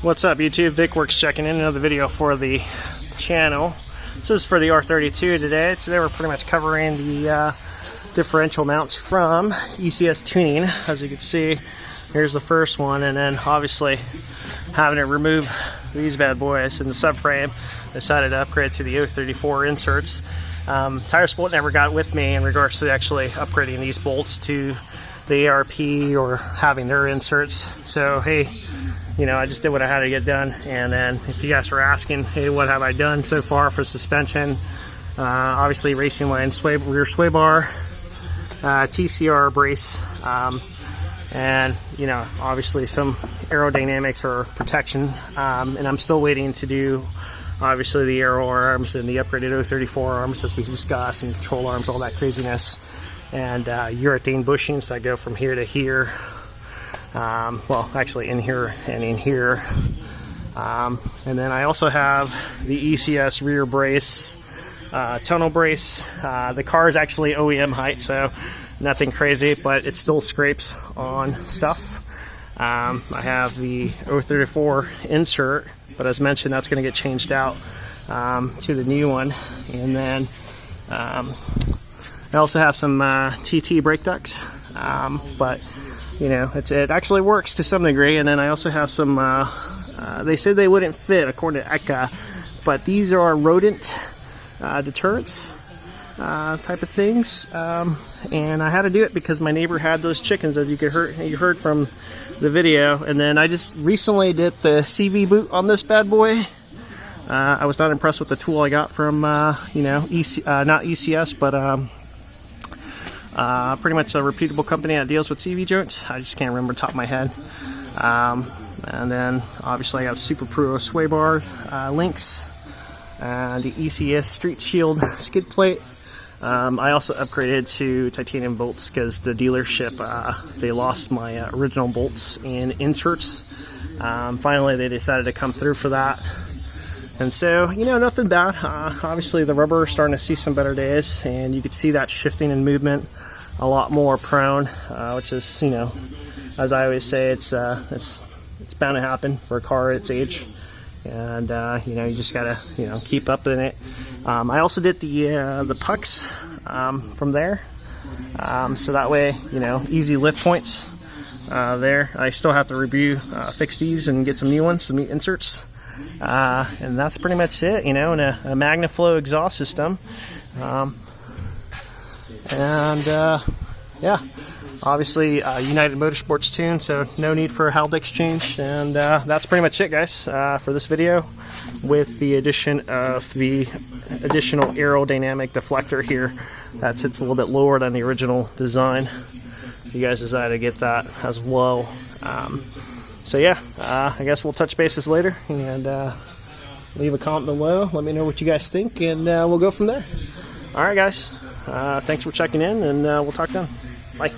What's up, YouTube? Vik-Werks checking in. Another video for the channel. This is for the R32 today. Today we're pretty much covering the differential mounts from ECS tuning. As you can see, here's the first one, and then obviously having to remove these bad boys in the subframe. Decided to upgrade to the R34 inserts. Tire Sport never got with me in regards to actually upgrading these bolts to the ARP or having their inserts. So hey, you know, I just did what I had to get done. And then if you guys were asking, hey, what have I done so far for suspension? Obviously racing line rear sway bar, TCR brace, and you know, obviously some aerodynamics or protection. And I'm still waiting to do obviously the aero arms and the upgraded R34 arms, as we discussed, and control arms, all that craziness, and urethane bushings that go from here to here. Well, actually in here and in here. And then I also have the ECS rear brace, tonal brace. The car is actually OEM height, so nothing crazy, but it still scrapes on stuff. I have the R34 insert, but as mentioned, that's going to get changed out to the new one. And then I also have some TT brake ducts, but you know, it actually works to some degree. And then I also have some, they said they wouldn't fit according to ECA, but these are rodent deterrents type of things. And I had to do it because my neighbor had those chickens, as you heard from the video. And then I just recently did the CV boot on this bad boy. I was not impressed with the tool I got from, you know, not ECS, but pretty much a reputable company that deals with CV joints. I just can't remember the top of my head. And then obviously I have Super Pro sway bar links, the ECS Street Shield skid plate. I also upgraded to titanium bolts because the dealership, they lost my original bolts and inserts. Finally they decided to come through for that. And so, you know, nothing bad. Obviously the rubber is starting to see some better days, and you can see that shifting and movement a lot more prone, which is, you know, as I always say, it's bound to happen for a car its age. And you know, you just gotta, you know, keep up in it. I also did the pucks from there, so that way, you know, easy lift points there. I still have to fix these and get some new ones, some new inserts. And that's pretty much it, you know, and a MagnaFlow exhaust system. Yeah, obviously United Motorsports tune, so no need for a Haldex change. And that's pretty much it, guys, for this video, with the addition of the additional aerodynamic deflector here that sits a little bit lower than the original design. You guys decided to get that as well. So yeah, I guess we'll touch bases later, and leave a comment below. Let me know what you guys think, and we'll go from there. All right, guys. Thanks for checking in, and we'll talk then. Bye.